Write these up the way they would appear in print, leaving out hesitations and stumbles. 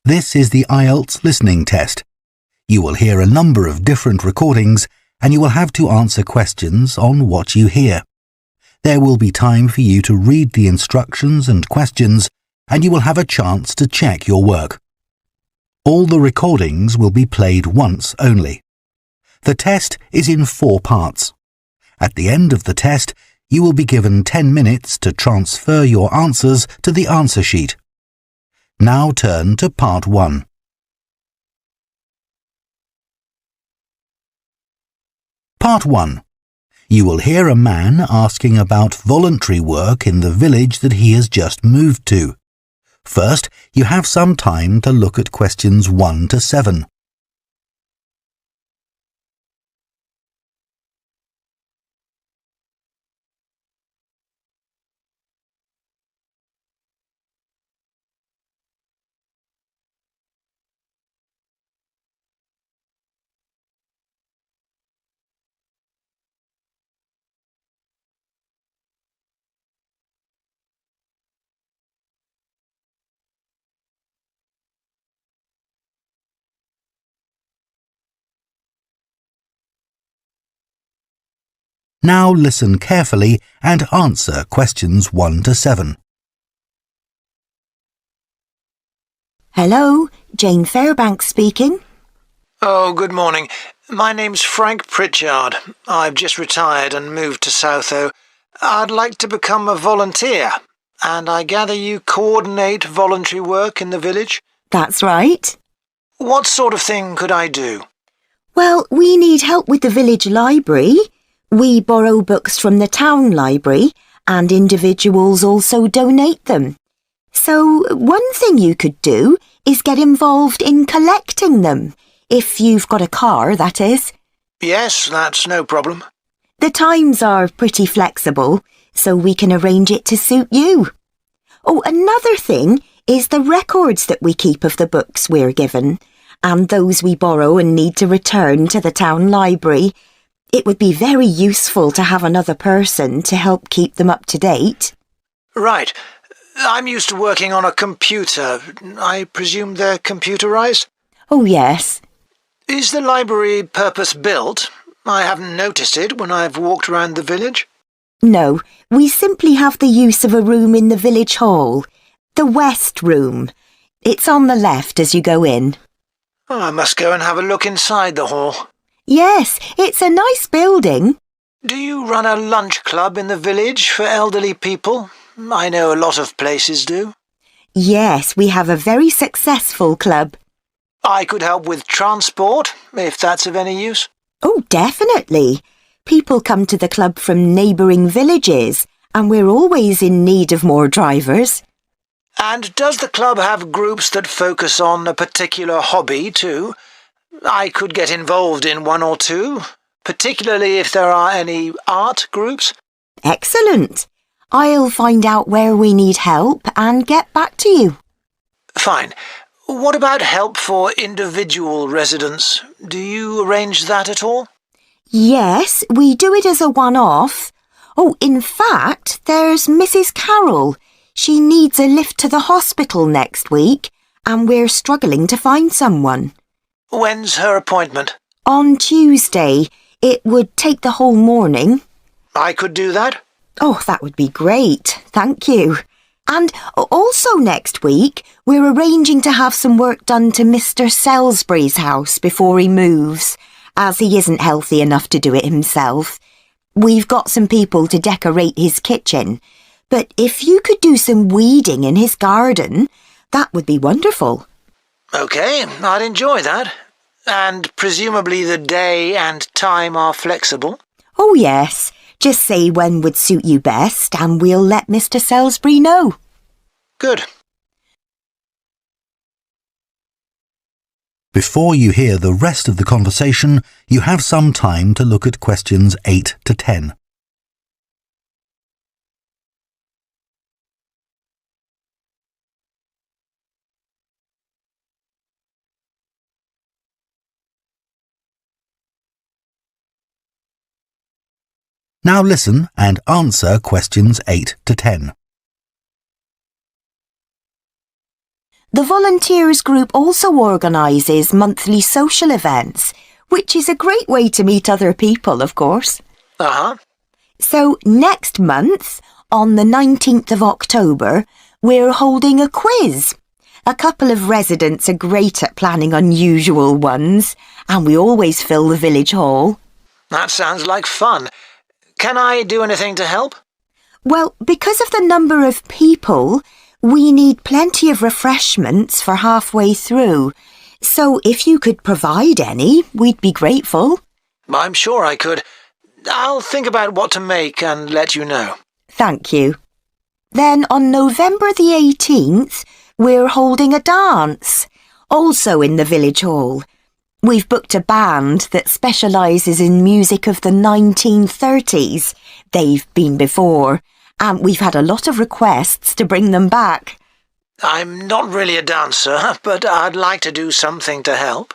This is the IELTS listening test. You will hear a number of different recordings and you will have to answer questions on what you hear. There will be time for you to read the instructions and questions and you will have a chance to check your work. All the recordings will be played once only. The test is in 4 parts. At the end of the test, you will be given 10 minutes to transfer your answers to the answer sheet. Now turn to part 1. Part 1. You will hear a man asking about voluntary work in the village that he has just moved to. First, you have some time to look at questions 1 to 7. Now listen carefully and answer questions 1 to 7. Hello, Jane Fairbanks speaking. Oh, good morning. My name's Frank Pritchard. I've just retired and moved to Southo. I'd like to become a volunteer, and I gather you coordinate voluntary work in the village? That's right. What sort of thing could I do? Well, we need help with the village library. We borrow books from the town library, and individuals also donate them. So one thing you could do is get involved in collecting them, if you've got a car, that is. Yes, that's no problem. The times are pretty flexible, so we can arrange it to suit you. Oh, another thing is the records that we keep of the books we're given, and those we borrow and need to return to the town library. It would be very useful to have another person to help keep them up to date. Right. I'm used to working on a computer. I presume they're computerized? Oh, yes. Is the library purpose-built? I haven't noticed it when I've walked around the village. No, we simply have the use of a room in the village hall. The West Room. It's on the left as you go in. Oh, I must go and have a look inside the hall. Yes, it's a nice building. Do you run a lunch club in the village for elderly people? I know a lot of places do. Yes, we have a very successful club. I could help with transport, if that's of any use. Oh, definitely. People come to the club from neighbouring villages, and we're always in need of more drivers. And does the club have groups that focus on a particular hobby too? I could get involved in 1 or 2, particularly if there are any art groups. Excellent. I'll find out where we need help and get back to you. Fine. What about help for individual residents? Do you arrange that at all? Yes, we do it as a one-off. Oh, in fact, there's Mrs. Carroll. She needs a lift to the hospital next week, and we're struggling to find someone. When's her appointment? On Tuesday. It would take the whole morning. I could do that? Oh, that would be great. Thank you. And also next week, we're arranging to have some work done to Mr. Salisbury's house before he moves, as he isn't healthy enough to do it himself. We've got some people to decorate his kitchen, but if you could do some weeding in his garden, that would be wonderful. OK, I'd enjoy that. And presumably the day and time are flexible? Oh, yes. Just say when would suit you best and we'll let Mr. Salisbury know. Good. Before you hear the rest of the conversation, you have some time to look at questions 8 to 10. Now listen and answer questions 8 to 10. The volunteers group also organises monthly social events, which is a great way to meet other people, of course. Uh-huh. So next month, on the 19th of October, we're holding a quiz. A couple of residents are great at planning unusual ones, and we always fill the village hall. That sounds like fun. Can I do anything to help? Well, because of the number of people, we need plenty of refreshments for halfway through. So if you could provide any, we'd be grateful. I'm sure I could. I'll think about what to make and let you know. Thank you. Then on November the 18th, we're holding a dance, also in the village hall. We've booked a band that specialises in music of the 1930s. They've been before, and we've had a lot of requests to bring them back. I'm not really a dancer, but I'd like to do something to help.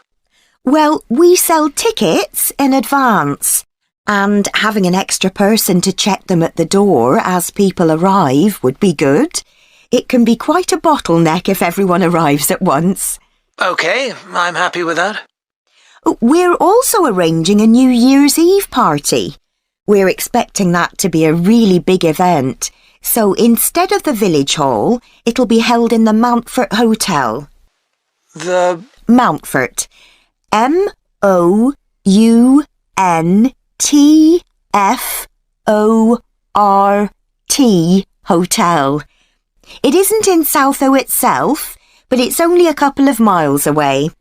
Well, we sell tickets in advance, and having an extra person to check them at the door as people arrive would be good. It can be quite a bottleneck if everyone arrives at once. OK, I'm happy with that. We're also arranging a New Year's Eve party. We're expecting that to be a really big event, so instead of the village hall, it'll be held in the Mountfort Hotel. The... Mountfort. Mountfort Hotel. It isn't in Southo itself, but it's only a couple of miles away.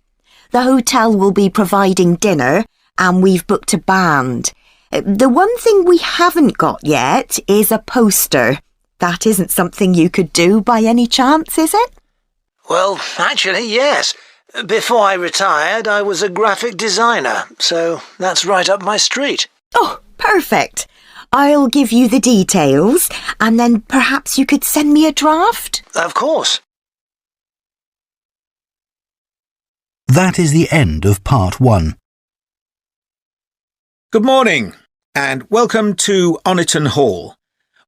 The hotel will be providing dinner, and we've booked a band. The one thing we haven't got yet is a poster. That isn't something you could do by any chance, is it? Well, actually, yes. Before I retired, I was a graphic designer, so that's right up my street. Oh, perfect. I'll give you the details, and then perhaps you could send me a draft? Of course. That is the end of part 1. Good morning, and welcome to Oniton Hall,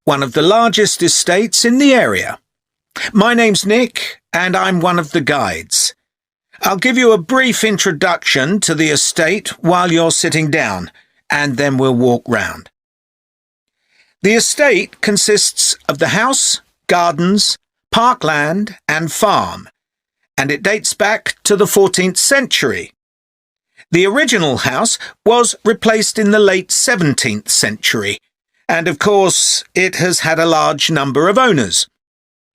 one of the largest estates in the area. My name's Nick, and I'm one of the guides. I'll give you a brief introduction to the estate while you're sitting down, and then we'll walk round. The estate consists of the house, gardens, parkland, and farm, and it dates back to the 14th century. The original house was replaced in the late 17th century, and of course it has had a large number of owners.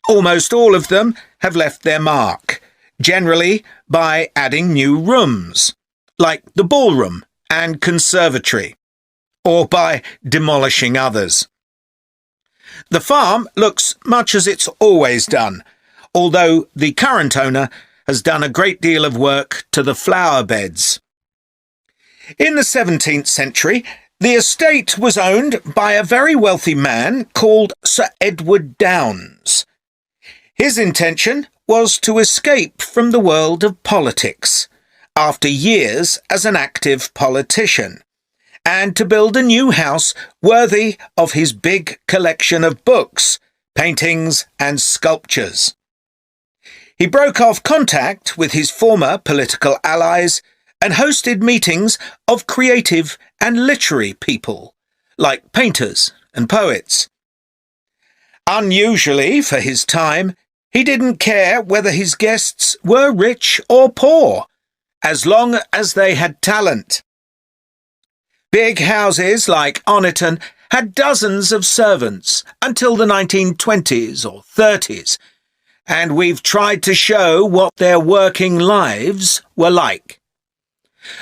Almost all of them have left their mark, generally by adding new rooms, like the ballroom and conservatory, or by demolishing others. The farm looks much as it's always done, although the current owner has done a great deal of work to the flower beds. In the 17th century, the estate was owned by a very wealthy man called Sir Edward Downes. His intention was to escape from the world of politics after years as an active politician, and to build a new house worthy of his big collection of books, paintings and sculptures. He broke off contact with his former political allies and hosted meetings of creative and literary people, like painters and poets. Unusually for his time, he didn't care whether his guests were rich or poor, as long as they had talent. Big houses like Oniton had dozens of servants until the 1920s or 30s, and we've tried to show what their working lives were like.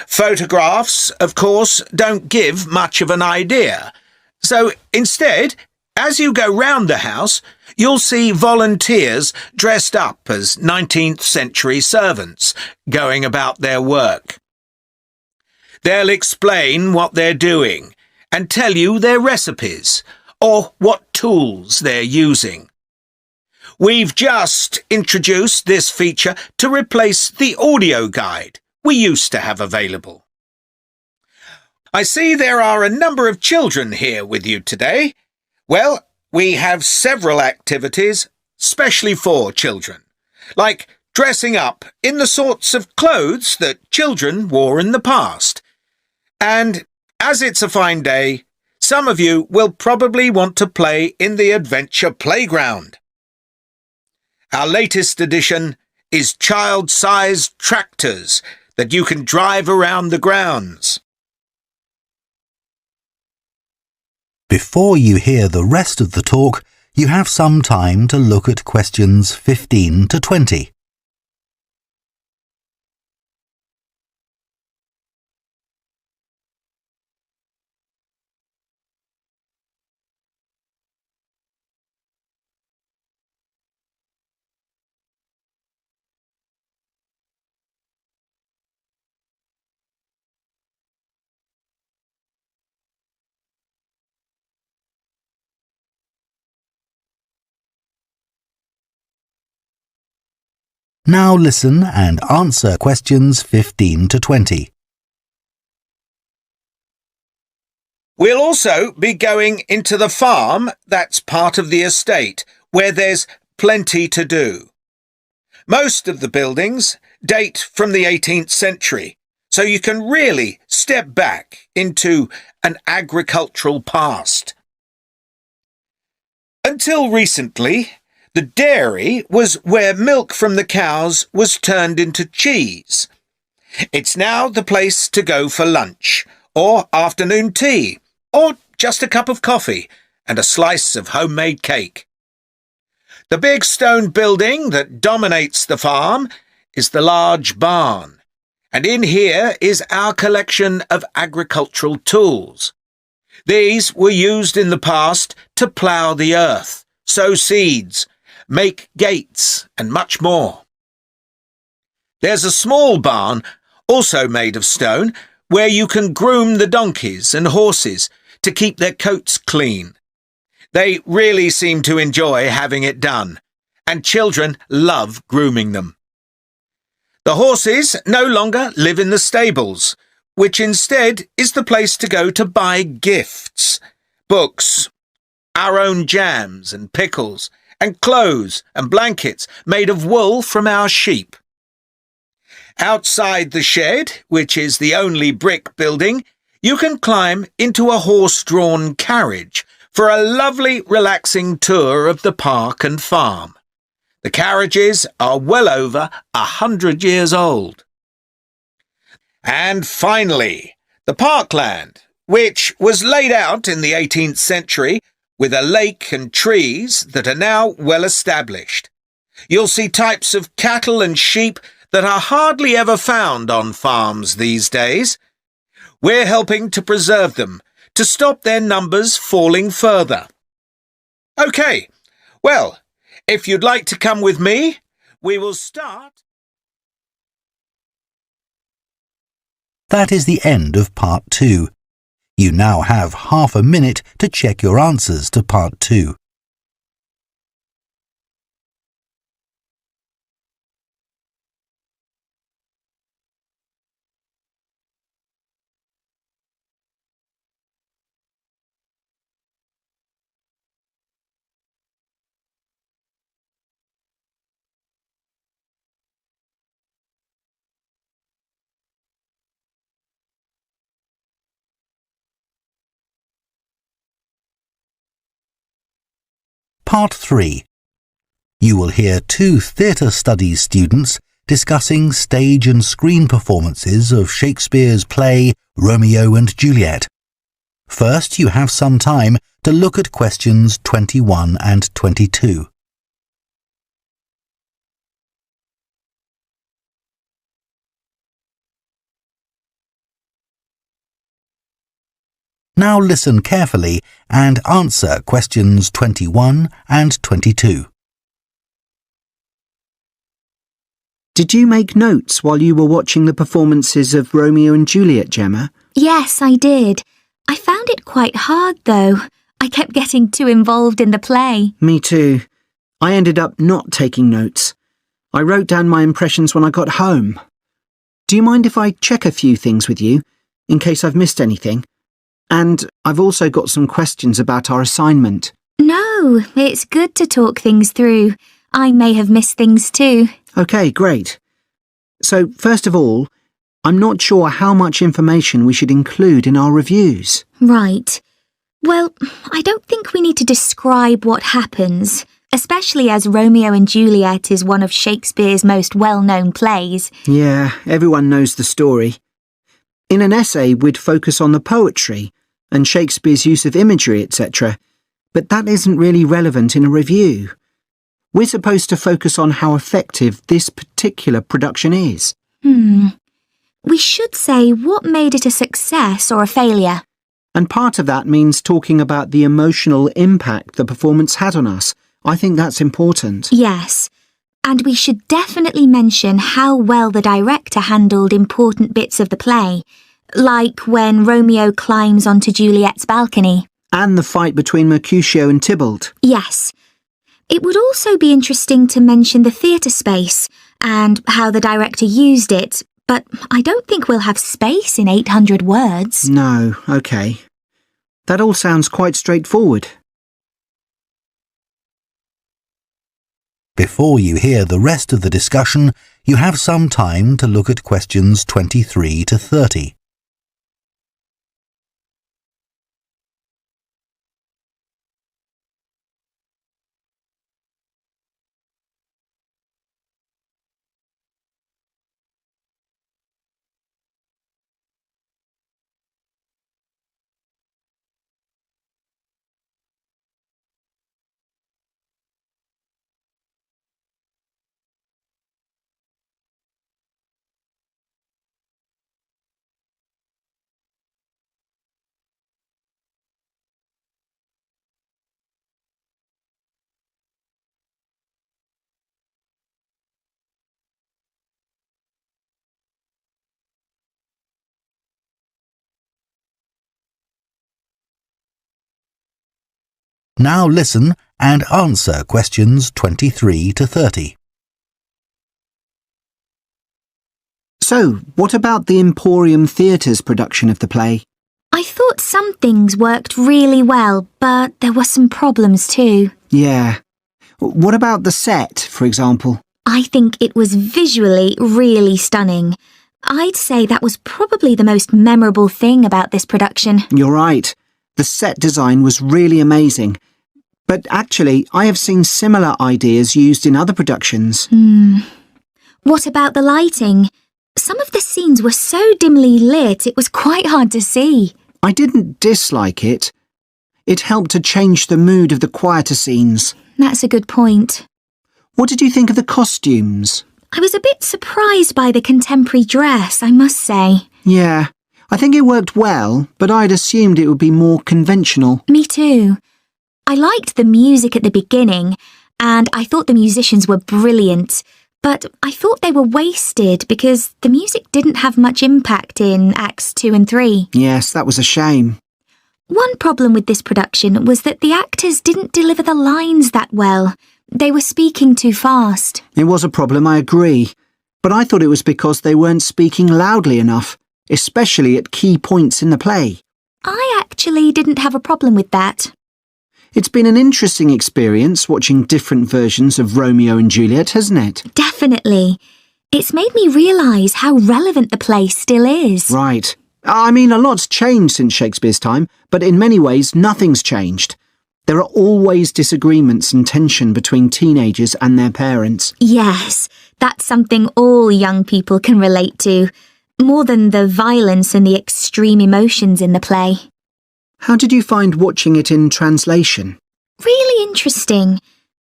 Photographs, of course, don't give much of an idea, so instead, as you go round the house, you'll see volunteers dressed up as 19th century servants going about their work. They'll explain what they're doing and tell you their recipes or what tools they're using. We've just introduced this feature to replace the audio guide we used to have available. I see there are a number of children here with you today. Well, we have several activities specially for children, like dressing up in the sorts of clothes that children wore in the past. And as it's a fine day, some of you will probably want to play in the adventure playground. Our latest addition is child-sized tractors that you can drive around the grounds. Before you hear the rest of the talk, you have some time to look at questions 15 to 20. Now listen and answer questions 15 to 20. We'll also be going into the farm that's part of the estate, where there's plenty to do. Most of the buildings date from the 18th century, so you can really step back into an agricultural past. Until recently, the dairy was where milk from the cows was turned into cheese. It's now the place to go for lunch, or afternoon tea, or just a cup of coffee and a slice of homemade cake. The big stone building that dominates the farm is the large barn, and in here is our collection of agricultural tools. These were used in the past to plough the earth, sow seeds, make gates, and much more. There's a small barn, also made of stone, where you can groom the donkeys and horses to keep their coats clean. They really seem to enjoy having it done, and children love grooming them. The horses no longer live in the stables, which instead is the place to go to buy gifts, books, our own jams and pickles, and clothes and blankets made of wool from our sheep. Outside the shed, which is the only brick building, you can climb into a horse-drawn carriage for a lovely, relaxing tour of the park and farm. The carriages are well over 100 years old. And finally, the parkland, which was laid out in the 18th century with a lake and trees that are now well established. You'll see types of cattle and sheep that are hardly ever found on farms these days. We're helping to preserve them, to stop their numbers falling further. OK, well, if you'd like to come with me, we will start. That is the end of Part 2. You now have half a minute to check your answers to Part 2. Part 3. You will hear 2 theatre studies students discussing stage and screen performances of Shakespeare's play Romeo and Juliet. First, you have some time to look at questions 21 and 22. Now listen carefully and answer questions 21 and 22. Did you make notes while you were watching the performances of Romeo and Juliet, Gemma? Yes, I did. I found it quite hard, though. I kept getting too involved in the play. Me too. I ended up not taking notes. I wrote down my impressions when I got home. Do you mind if I check a few things with you, in case I've missed anything? And I've also got some questions about our assignment. No, it's good to talk things through. I may have missed things too. OK, great. So, first of all, I'm not sure how much information we should include in our reviews. Right. Well, I don't think we need to describe what happens, especially as Romeo and Juliet is one of Shakespeare's most well-known plays. Yeah, everyone knows the story. In an essay, we'd focus on the poetry and Shakespeare's use of imagery, etc. But that isn't really relevant in a review. We're supposed to focus on how effective this particular production is. We should say what made it a success or a failure. And part of that means talking about the emotional impact the performance had on us. I think that's important. Yes, and we should definitely mention how well the director handled important bits of the play, like when Romeo climbs onto Juliet's balcony. And the fight between Mercutio and Tybalt. Yes. It would also be interesting to mention the theatre space and how the director used it, but I don't think we'll have space in 800 words. No, OK. That all sounds quite straightforward. Before you hear the rest of the discussion, you have some time to look at questions 23 to 30. Now listen and answer questions 23 to 30. So, what about the Emporium Theatre's production of the play? I thought some things worked really well, but there were some problems too. Yeah. What about the set, for example? I think it was visually really stunning. I'd say that was probably the most memorable thing about this production. You're right. The set design was really amazing. But actually, I have seen similar ideas used in other productions. What about the lighting? Some of the scenes were so dimly lit, it was quite hard to see. I didn't dislike it. It helped to change the mood of the quieter scenes. That's a good point. What did you think of the costumes? I was a bit surprised by the contemporary dress, I must say. Yeah, I think it worked well, but I'd assumed it would be more conventional. Me too. I liked the music at the beginning, and I thought the musicians were brilliant, but I thought they were wasted because the music didn't have much impact in Acts 2 and 3. Yes, that was a shame. One problem with this production was that the actors didn't deliver the lines that well. They were speaking too fast. It was a problem, I agree. But I thought it was because they weren't speaking loudly enough, especially at key points in the play. I actually didn't have a problem with that. It's been an interesting experience watching different versions of Romeo and Juliet, hasn't it? Definitely. It's made me realise how relevant the play still is. Right. I mean, a lot's changed since Shakespeare's time, but in many ways nothing's changed. There are always disagreements and tension between teenagers and their parents. Yes, that's something all young people can relate to, more than the violence and the extreme emotions in the play. How did you find watching it in translation? Really interesting.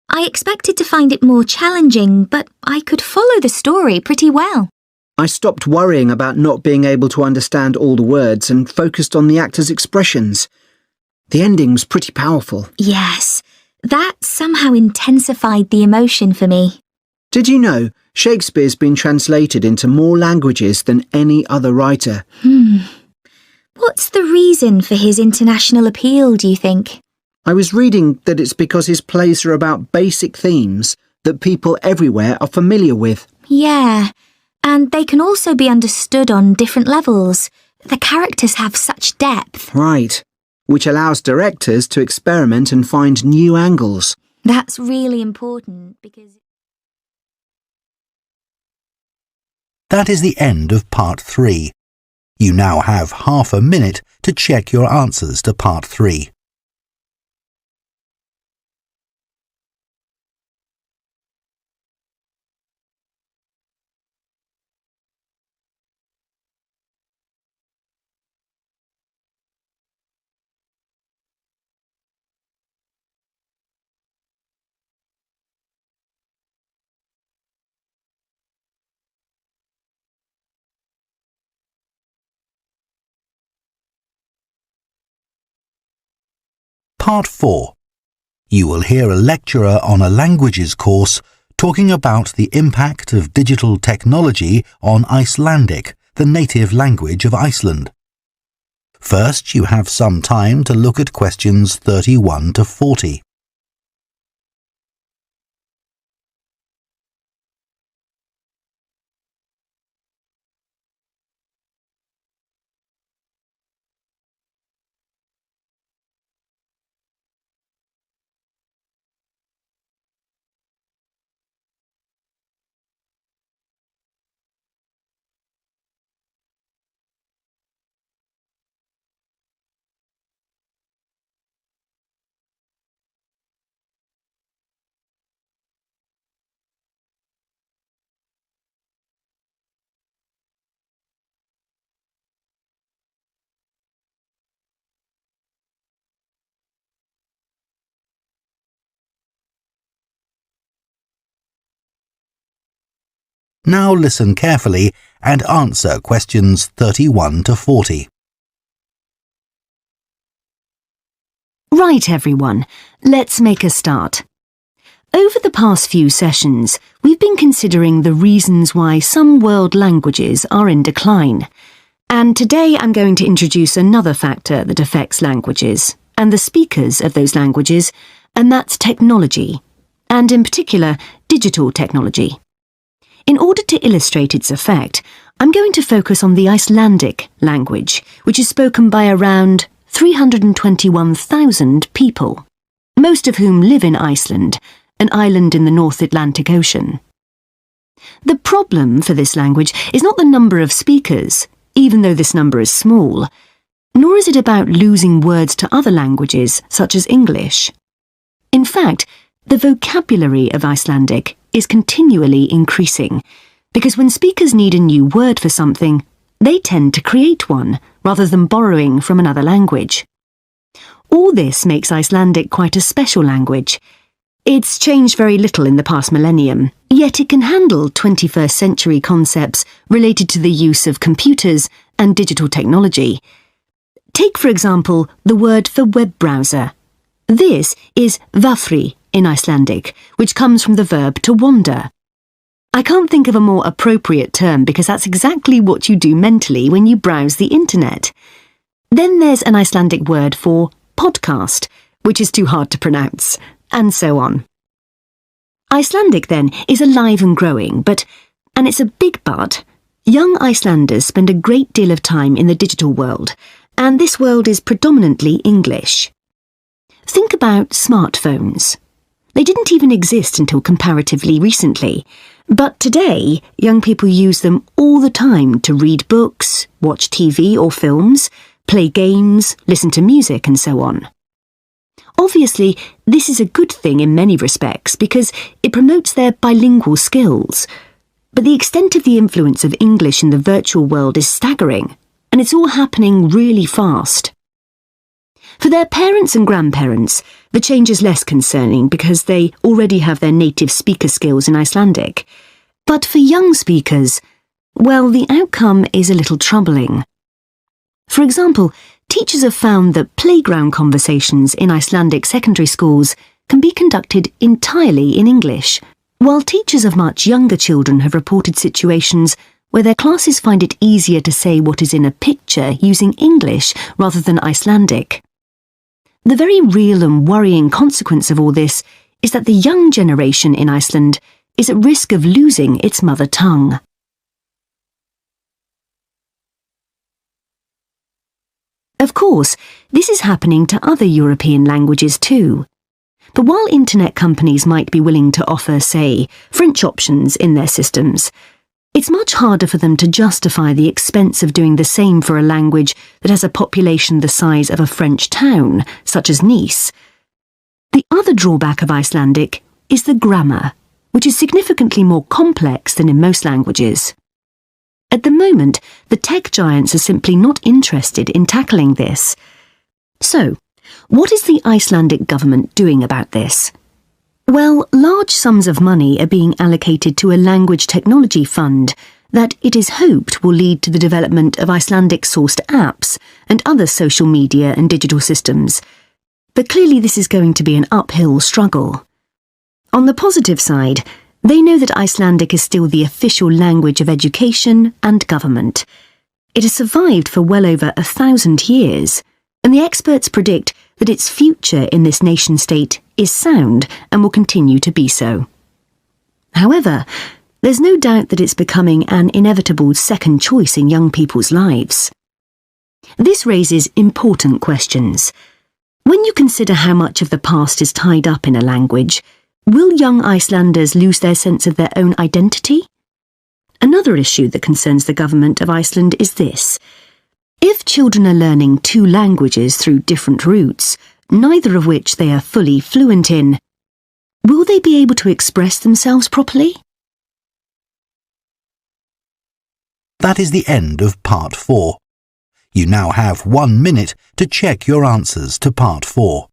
I expected to find it more challenging, but I could follow the story pretty well. I stopped worrying about not being able to understand all the words and focused on the actors' expressions. The ending's pretty powerful. Yes, that somehow intensified the emotion for me. Did you know Shakespeare's been translated into more languages than any other writer? What's the reason for his international appeal, do you think? I was reading that it's because his plays are about basic themes that people everywhere are familiar with. Yeah, and they can also be understood on different levels. The characters have such depth. Right, which allows directors to experiment and find new angles. That's really important because... That is the end of Part 3. You now have half a minute to check your answers to Part 3. Part 4. You will hear a lecturer on a languages course talking about the impact of digital technology on Icelandic, the native language of Iceland. First, you have some time to look at questions 31 to 40. Now listen carefully and answer questions 31 to 40. Right, everyone, let's make a start. Over the past few sessions, we've been considering the reasons why some world languages are in decline. And today I'm going to introduce another factor that affects languages and the speakers of those languages, and that's technology, and in particular, digital technology. In order to illustrate its effect, I'm going to focus on the Icelandic language, which is spoken by around 321,000 people, most of whom live in Iceland, an island in the North Atlantic Ocean. The problem for this language is not the number of speakers, even though this number is small, nor is it about losing words to other languages, such as English. In fact, the vocabulary of Icelandic is continually increasing, because when speakers need a new word for something, they tend to create one, rather than borrowing from another language. All this makes Icelandic quite a special language. It's changed very little in the past millennium, yet it can handle 21st century concepts related to the use of computers and digital technology. Take, for example, the word for web browser. This is vafri in Icelandic, which comes from the verb to wander. I can't think of a more appropriate term because that's exactly what you do mentally when you browse the internet. Then there's an Icelandic word for podcast, which is too hard to pronounce, and so on. Icelandic, then, is alive and growing, and it's a big but, young Icelanders spend a great deal of time in the digital world, and this world is predominantly English. Think about smartphones. They didn't even exist until comparatively recently, but today young people use them all the time to read books, watch TV or films, play games, listen to music and so on. Obviously, this is a good thing in many respects because it promotes their bilingual skills, but the extent of the influence of English in the virtual world is staggering, and it's all happening really fast. For their parents and grandparents, the change is less concerning because they already have their native speaker skills in Icelandic. But for young speakers, well, the outcome is a little troubling. For example, teachers have found that playground conversations in Icelandic secondary schools can be conducted entirely in English, while teachers of much younger children have reported situations where their classes find it easier to say what is in a picture using English rather than Icelandic. The very real and worrying consequence of all this is that the young generation in Iceland is at risk of losing its mother tongue. Of course, this is happening to other European languages too. But while internet companies might be willing to offer, say, French options in their systems, it's much harder for them to justify the expense of doing the same for a language that has a population the size of a French town, such as Nice. The other drawback of Icelandic is the grammar, which is significantly more complex than in most languages. At the moment, the tech giants are simply not interested in tackling this. So, what is the Icelandic government doing about this? Well, large sums of money are being allocated to a language technology fund that it is hoped will lead to the development of Icelandic-sourced apps and other social media and digital systems. But clearly this is going to be an uphill struggle. On the positive side, they know that Icelandic is still the official language of education and government. It has survived for well over 1,000 years, and the experts predict that its future in this nation-state is sound and will continue to be so. However, there's no doubt that it's becoming an inevitable second choice in young people's lives. This raises important questions. When you consider how much of the past is tied up in a language, will young Icelanders lose their sense of their own identity? Another issue that concerns the government of Iceland is this. If children are learning two languages through different routes, neither of which they are fully fluent in, will they be able to express themselves properly? That is the end of Part 4. You now have 1 minute to check your answers to Part 4.